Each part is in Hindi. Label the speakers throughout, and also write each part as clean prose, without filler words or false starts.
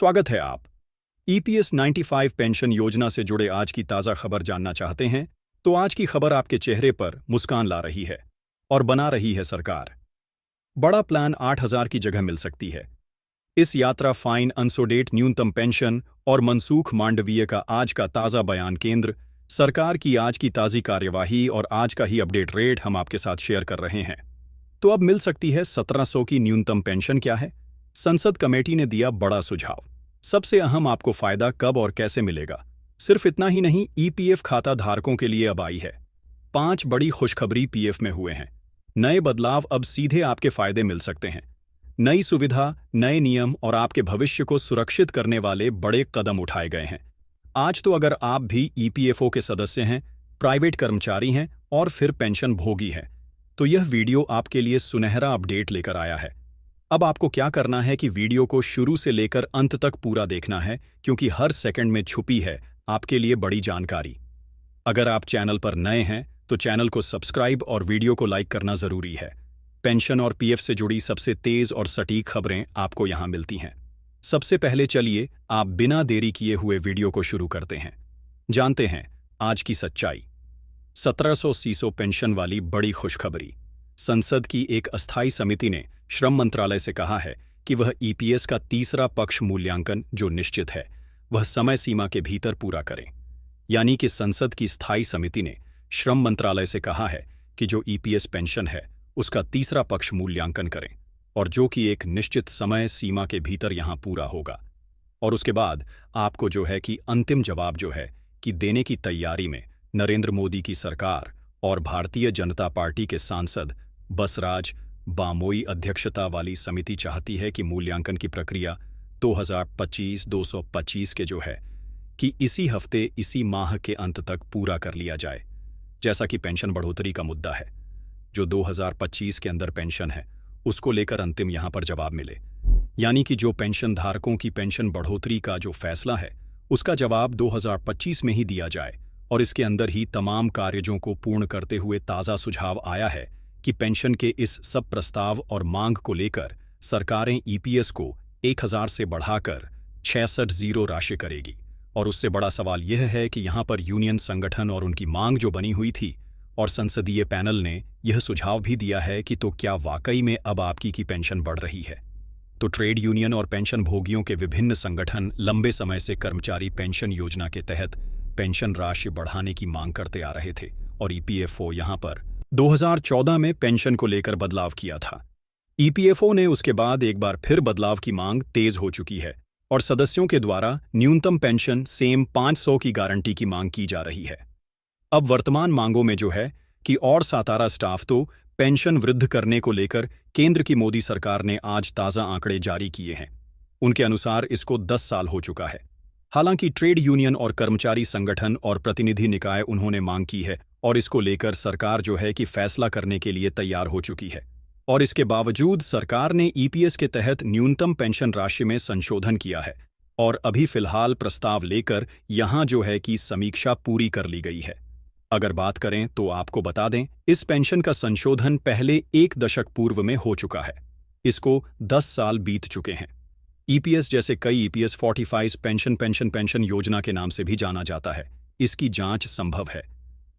Speaker 1: स्वागत है आप। ईपीएस 95 पेंशन योजना से जुड़े आज की ताज़ा खबर जानना चाहते हैं तो आज की खबर आपके चेहरे पर मुस्कान ला रही है और बना रही है सरकार। बड़ा प्लान 8,000 की जगह मिल सकती है। इस यात्रा फाइन अनसोडेट न्यूनतम पेंशन और मनसूख मांडवीय का आज का ताज़ा बयान केंद्र सरकार की आज की ताज़ी कार्यवाही और आज का ही अपडेट रेट हम आपके साथ शेयर कर रहे हैं। तो अब मिल सकती है 1700 की न्यूनतम पेंशन। क्या है? संसद कमेटी ने दिया बड़ा सुझाव। सबसे अहम आपको फायदा कब और कैसे मिलेगा। सिर्फ इतना ही नहीं, ईपीएफ खाता धारकों के लिए अब आई है 5 बड़ी खुशखबरी पीएफ में हुए हैं। नए बदलाव अब सीधे आपके फायदे मिल सकते हैं। नई सुविधा, नए नियम और आपके भविष्य को सुरक्षित करने वाले बड़े कदम उठाए गए हैं। आज तो अगर आप भी ईपीएफओ के सदस्य हैं, प्राइवेट कर्मचारी हैं और फिर पेंशन भोगी हैं, तो यह वीडियो आपके लिए सुनहरा अपडेट लेकर आया है। अब आपको क्या करना है कि वीडियो को शुरू से लेकर अंत तक पूरा देखना है, क्योंकि हर सेकंड में छुपी है आपके लिए बड़ी जानकारी। अगर आप चैनल पर नए हैं तो चैनल को सब्सक्राइब और वीडियो को लाइक करना जरूरी है। पेंशन और पीएफ से जुड़ी सबसे तेज और सटीक खबरें आपको यहां मिलती हैं। सबसे पहले चलिए आप बिना देरी किए हुए वीडियो को शुरू करते हैं। जानते हैं आज की सच्चाई। 1700 सीसो पेंशन वाली बड़ी खुशखबरी। संसद की एक अस्थायी समिति ने श्रम मंत्रालय से कहा है कि वह ईपीएस का तीसरा पक्ष मूल्यांकन जो निश्चित है वह समय सीमा के भीतर पूरा करें। यानी कि संसद की स्थायी समिति ने श्रम मंत्रालय से कहा है कि जो ईपीएस पेंशन है उसका तीसरा पक्ष मूल्यांकन करें, और जो कि एक निश्चित समय सीमा के भीतर यहां पूरा होगा। और उसके बाद आपको जो है कि अंतिम जवाब जो है कि देने की तैयारी में नरेंद्र मोदी की सरकार और भारतीय जनता पार्टी के सांसद बसराज बामोई अध्यक्षता वाली समिति चाहती है कि मूल्यांकन की प्रक्रिया 2025 के जो है कि इसी हफ्ते, इसी माह के अंत तक पूरा कर लिया जाए। जैसा कि पेंशन बढ़ोतरी का मुद्दा है, जो 2025 के अंदर पेंशन है उसको लेकर अंतिम यहां पर जवाब मिले। यानी कि जो पेंशन धारकों की पेंशन बढ़ोतरी का जो फैसला है उसका जवाब 2025 में ही दिया जाए, और इसके अंदर ही तमाम कार्यों को पूर्ण करते हुए ताज़ा सुझाव आया है कि पेंशन के इस सब प्रस्ताव और मांग को लेकर सरकारें ईपीएस को 1000 से बढ़ाकर 66 राशि करेगी। और उससे बड़ा सवाल यह है कि यहाँ पर यूनियन संगठन और उनकी मांग जो बनी हुई थी, और संसदीय पैनल ने यह सुझाव भी दिया है कि तो क्या वाकई में अब आपकी की पेंशन बढ़ रही है। तो ट्रेड यूनियन और पेंशन भोगियों के विभिन्न संगठन लंबे समय से कर्मचारी पेंशन योजना के तहत पेंशन राशि बढ़ाने की मांग करते आ रहे थे, और ईपीएफओ यहां पर 2014 में पेंशन को लेकर बदलाव किया था। ईपीएफओ ने उसके बाद एक बार फिर बदलाव की मांग तेज हो चुकी है, और सदस्यों के द्वारा न्यूनतम पेंशन सेम 500 की गारंटी की मांग की जा रही है। अब वर्तमान मांगों में जो है कि और सातारा स्टाफ तो पेंशन वृद्ध करने को लेकर केंद्र की मोदी सरकार ने आज ताज़ा आंकड़े जारी किए हैं। उनके अनुसार इसको 10 साल हो चुका है। हालांकि ट्रेड यूनियन और कर्मचारी संगठन और प्रतिनिधि निकाय उन्होंने मांग की है, और इसको लेकर सरकार जो है कि फैसला करने के लिए तैयार हो चुकी है। और इसके बावजूद सरकार ने ईपीएस के तहत न्यूनतम पेंशन राशि में संशोधन किया है, और अभी फिलहाल प्रस्ताव लेकर यहां जो है कि समीक्षा पूरी कर ली गई है। अगर बात करें तो आपको बता दें, इस पेंशन का संशोधन पहले 1 दशक पूर्व में हो चुका है। इसको 10 साल बीत चुके हैं। ईपीएस जैसे कई ईपीएस 45 पेंशन योजना के नाम से भी जाना जाता है। इसकी जांच संभव है।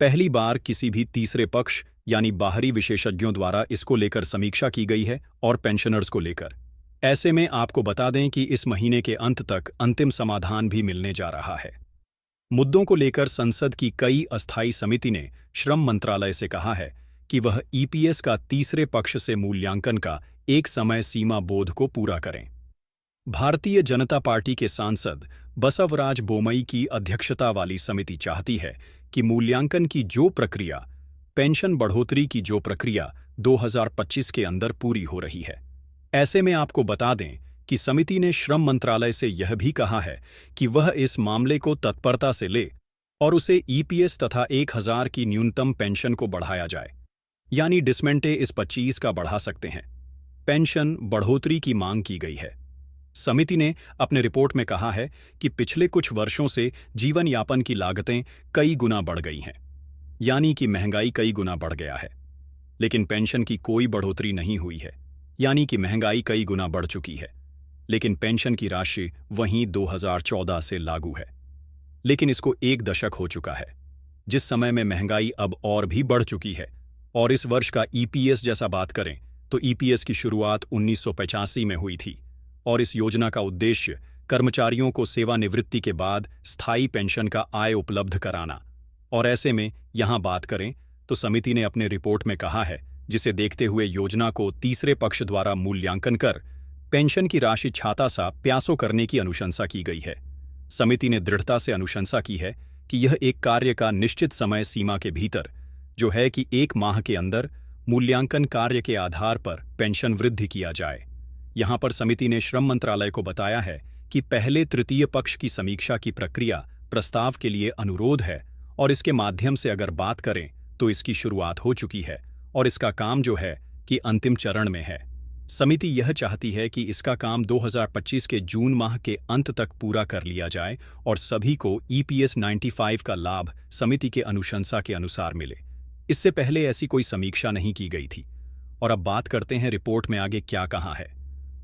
Speaker 1: पहली बार किसी भी तीसरे पक्ष यानी बाहरी विशेषज्ञों द्वारा इसको लेकर समीक्षा की गई है, और पेंशनर्स को लेकर। ऐसे में आपको बता दें कि इस महीने के अंत तक अंतिम समाधान भी मिलने जा रहा है। मुद्दों को लेकर संसद की कई अस्थायी समिति ने श्रम मंत्रालय से कहा है कि वह ईपीएस का तीसरे पक्ष से मूल्यांकन का एक समय सीमा बोध को पूरा करें। भारतीय जनता पार्टी के सांसद बसवराज बोमई की अध्यक्षता वाली समिति चाहती है कि मूल्यांकन की जो प्रक्रिया, पेंशन बढ़ोतरी की जो प्रक्रिया 2025 के अंदर पूरी हो रही है। ऐसे में आपको बता दें कि समिति ने श्रम मंत्रालय से यह भी कहा है कि वह इस मामले को तत्परता से ले और उसे ईपीएस तथा 1000 की न्यूनतम पेंशन को बढ़ाया जाए। यानी डिसमेंटे इस 25 का बढ़ा सकते हैं। पेंशन बढ़ोतरी की मांग की गई है। समिति ने अपने रिपोर्ट में कहा है कि पिछले कुछ वर्षों से जीवन यापन की लागतें कई गुना बढ़ गई हैं। यानी कि महंगाई कई गुना बढ़ गया है, लेकिन पेंशन की कोई बढ़ोतरी नहीं हुई है। यानी कि महंगाई कई गुना बढ़ चुकी है, लेकिन पेंशन की राशि वहीं 2014 से लागू है। लेकिन इसको 1 दशक हो चुका है, जिस समय में महंगाई अब और भी बढ़ चुकी है। और इस वर्ष का ईपीएस जैसा बात करें तो ईपीएस की शुरुआत 1985 में हुई थी और इस योजना का उद्देश्य कर्मचारियों को सेवानिवृत्ति के बाद स्थायी पेंशन का आय उपलब्ध कराना। और ऐसे में यहां बात करें तो समिति ने अपने रिपोर्ट में कहा है, जिसे देखते हुए योजना को तीसरे पक्ष द्वारा मूल्यांकन कर पेंशन की राशि छाता सा प्यासों करने की अनुशंसा की गई है। समिति ने दृढ़ता से अनुशंसा की है कि यह एक कार्य का निश्चित समय सीमा के भीतर, जो है कि 1 माह के अंदर, मूल्यांकन कार्य के आधार पर पेंशन वृद्धि किया जाए। यहां पर समिति ने श्रम मंत्रालय को बताया है कि पहले तृतीय पक्ष की समीक्षा की प्रक्रिया प्रस्ताव के लिए अनुरोध है और इसके माध्यम से अगर बात करें तो इसकी शुरुआत हो चुकी है और इसका काम जो है कि अंतिम चरण में है। समिति यह चाहती है कि इसका काम 2025 के जून माह के अंत तक पूरा कर लिया जाए और सभी को ईपीएस 95 का लाभ समिति के अनुशंसा के अनुसार मिले। इससे पहले ऐसी कोई समीक्षा नहीं की गई थी। और अब बात करते हैं रिपोर्ट में आगे क्या कहा है।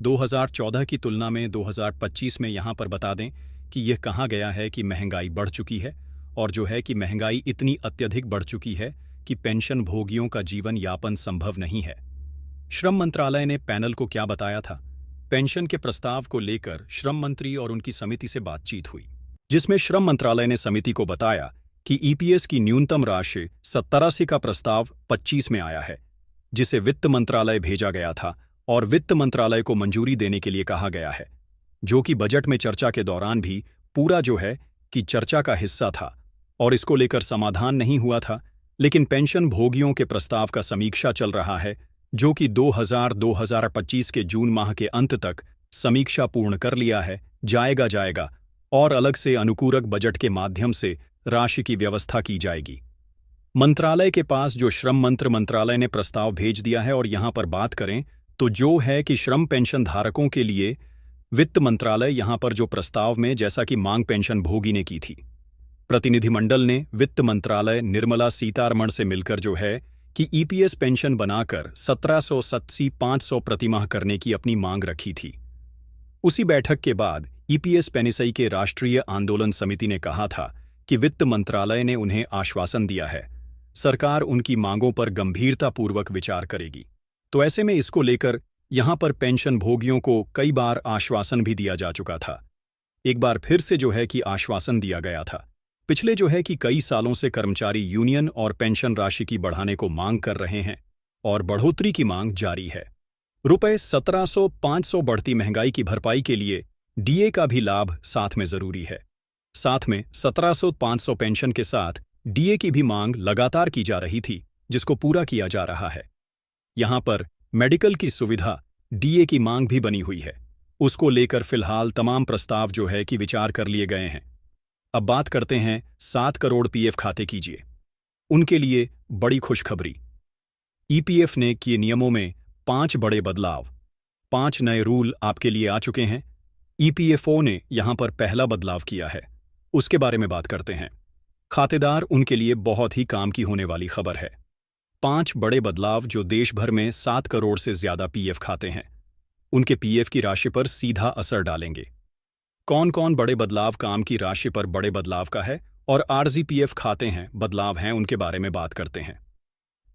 Speaker 1: 2014 की तुलना में 2025 में यहाँ पर बता दें कि यह कहा गया है कि महंगाई बढ़ चुकी है और जो है कि महंगाई इतनी अत्यधिक बढ़ चुकी है कि पेंशन भोगियों का जीवन यापन संभव नहीं है। श्रम मंत्रालय ने पैनल को क्या बताया था? पेंशन के प्रस्ताव को लेकर श्रम मंत्री और उनकी समिति से बातचीत हुई, जिसमें श्रम मंत्रालय ने समिति को बताया कि ईपीएस की न्यूनतम राशि 87 का प्रस्ताव 25 में आया है, जिसे वित्त मंत्रालय भेजा गया था और वित्त मंत्रालय को मंजूरी देने के लिए कहा गया है, जो कि बजट में चर्चा के दौरान भी पूरा जो है कि चर्चा का हिस्सा था और इसको लेकर समाधान नहीं हुआ था। लेकिन पेंशन भोगियों के प्रस्ताव का समीक्षा चल रहा है, जो कि 2025 के जून माह के अंत तक समीक्षा पूर्ण कर लिया है जाएगा और अलग से अनुपूरक बजट के माध्यम से राशि की व्यवस्था की जाएगी। मंत्रालय के पास जो श्रम मंत्रालय ने प्रस्ताव भेज दिया है और यहां पर बात करें तो जो है कि श्रम पेंशन धारकों के लिए वित्त मंत्रालय यहां पर जो प्रस्ताव में, जैसा कि मांग पेंशन भोगी ने की थी, प्रतिनिधिमंडल ने वित्त मंत्रालय निर्मला सीतारमण से मिलकर जो है कि ईपीएस पेंशन बनाकर 1780-500 प्रतिमाह करने की अपनी मांग रखी थी। उसी बैठक के बाद ईपीएस पेनिसई के राष्ट्रीय आंदोलन समिति ने कहा था कि वित्त मंत्रालय ने उन्हें आश्वासन दिया है, सरकार उनकी मांगों पर गंभीरतापूर्वक विचार करेगी। तो ऐसे में इसको लेकर यहां पर पेंशन भोगियों को कई बार आश्वासन भी दिया जा चुका था। एक बार फिर से जो है कि आश्वासन दिया गया था। पिछले जो है कि कई सालों से कर्मचारी यूनियन और पेंशन राशि की बढ़ाने को मांग कर रहे हैं और बढ़ोतरी की मांग जारी है। रुपए 1700-500 बढ़ती महंगाई की भरपाई के लिए डीए का भी लाभ साथ में जरूरी है। साथ में 1700-500 पेंशन के साथ डीए की भी मांग लगातार की जा रही थी, जिसको पूरा किया जा रहा है। यहां पर मेडिकल की सुविधा डीए की मांग भी बनी हुई है, उसको लेकर फिलहाल तमाम प्रस्ताव जो है कि विचार कर लिए गए हैं। अब बात करते हैं 7 करोड़ पीएफ खाते कीजिए, उनके लिए बड़ी खुशखबरी। ईपीएफ ने किए नियमों में 5 बड़े बदलाव, 5 नए रूल आपके लिए आ चुके हैं। ईपीएफओ ने यहां पर पहला बदलाव किया है, उसके बारे में बात करते हैं। खातेदार उनके लिए बहुत ही काम की होने वाली खबर है। 5 बड़े बदलाव जो देश भर में 7 करोड़ से ज्यादा पीएफ खाते हैं, उनके पीएफ की राशि पर सीधा असर डालेंगे। कौन कौन बड़े बदलाव काम की राशि पर बड़े बदलाव का है और आरजी पीएफ खाते हैं बदलाव हैं, उनके बारे में बात करते हैं।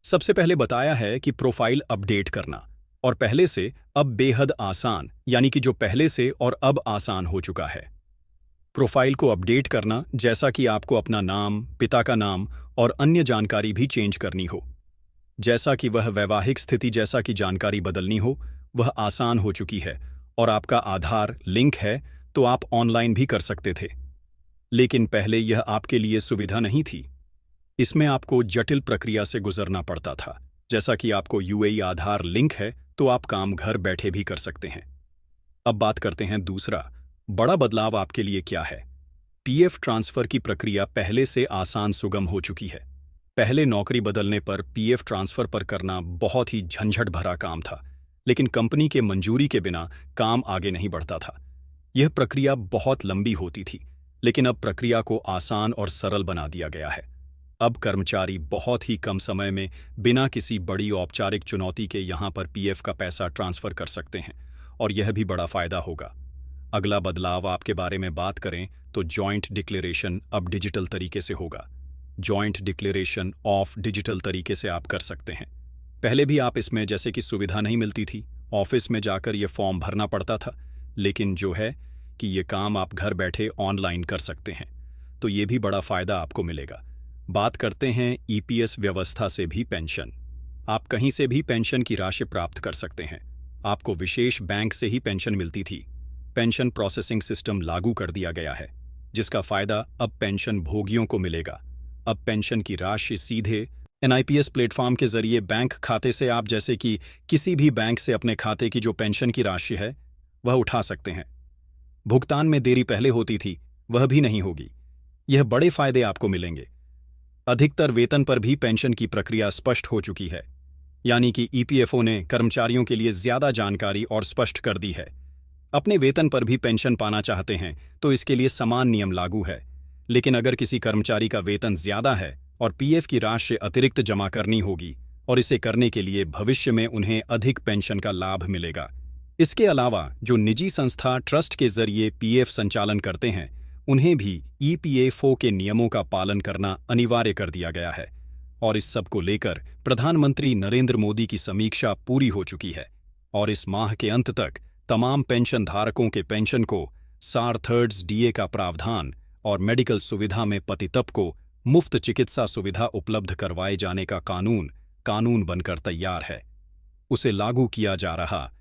Speaker 1: सबसे पहले बताया है कि प्रोफाइल अपडेट करना, और पहले से अब बेहद आसान, यानी कि जो पहले से और अब आसान हो चुका है। प्रोफाइल को अपडेट करना, जैसा कि आपको अपना नाम, पिता का नाम और अन्य जानकारी भी चेंज करनी हो, जैसा कि वह वैवाहिक स्थिति जैसा कि जानकारी बदलनी हो, वह आसान हो चुकी है। और आपका आधार लिंक है तो आप ऑनलाइन भी कर सकते थे, लेकिन पहले यह आपके लिए सुविधा नहीं थी। इसमें आपको जटिल प्रक्रिया से गुजरना पड़ता था। जैसा कि आपको यूएई आधार लिंक है तो आप काम घर बैठे भी कर सकते हैं। अब बात करते हैं दूसरा बड़ा बदलाव आपके लिए क्या है। पीएफ ट्रांसफर की प्रक्रिया पहले से आसान सुगम हो चुकी है। पहले नौकरी बदलने पर पीएफ ट्रांसफर पर करना बहुत ही झंझट भरा काम था, लेकिन कंपनी के मंजूरी के बिना काम आगे नहीं बढ़ता था। यह प्रक्रिया बहुत लंबी होती थी, लेकिन अब प्रक्रिया को आसान और सरल बना दिया गया है। अब कर्मचारी बहुत ही कम समय में बिना किसी बड़ी औपचारिक चुनौती के यहां पर पीएफ का पैसा ट्रांसफर कर सकते हैं, और यह भी बड़ा फायदा होगा। अगला बदलाव आपके बारे में बात करें तो जॉइंट डिक्लेरेशन अब डिजिटल तरीके से होगा। जॉइंट डिक्लेरेशन ऑफ डिजिटल तरीके से आप कर सकते हैं। पहले भी आप इसमें जैसे कि सुविधा नहीं मिलती थी, ऑफिस में जाकर ये फॉर्म भरना पड़ता था, लेकिन जो है कि ये काम आप घर बैठे ऑनलाइन कर सकते हैं, तो ये भी बड़ा फायदा आपको मिलेगा। बात करते हैं ईपीएस व्यवस्था से भी पेंशन। आप कहीं से भी पेंशन की राशि प्राप्त कर सकते हैं। आपको विशेष बैंक से ही पेंशन मिलती थी। पेंशन प्रोसेसिंग सिस्टम लागू कर दिया गया है, जिसका फायदा अब पेंशन भोगियों को मिलेगा। अब पेंशन की राशि सीधे एनआईपीएस प्लेटफॉर्म के जरिए बैंक खाते से आप जैसे कि किसी भी बैंक से अपने खाते की जो पेंशन की राशि है वह उठा सकते हैं। भुगतान में देरी पहले होती थी, वह भी नहीं होगी। यह बड़े फायदे आपको मिलेंगे। अधिकतर वेतन पर भी पेंशन की प्रक्रिया स्पष्ट हो चुकी है, यानी कि ईपीएफओ ने कर्मचारियों के लिए ज्यादा जानकारी और स्पष्ट कर दी है। अपने वेतन पर भी पेंशन पाना चाहते हैं तो इसके लिए समान नियम लागू है, लेकिन अगर किसी कर्मचारी का वेतन ज्यादा है और पीएफ की राशि अतिरिक्त जमा करनी होगी, और इसे करने के लिए भविष्य में उन्हें अधिक पेंशन का लाभ मिलेगा। इसके अलावा जो निजी संस्था ट्रस्ट के जरिए पीएफ संचालन करते हैं, उन्हें भी ईपीएफओ के नियमों का पालन करना अनिवार्य कर दिया गया है। और इस सब को लेकर प्रधानमंत्री नरेंद्र मोदी की समीक्षा पूरी हो चुकी है, और इस माह के अंत तक तमाम पेंशन धारकों के पेंशन को सार-3 डीए का प्रावधान और मेडिकल सुविधा में पतितप को मुफ्त चिकित्सा सुविधा उपलब्ध करवाए जाने का कानून बनकर तैयार है। उसे लागू किया जा रहा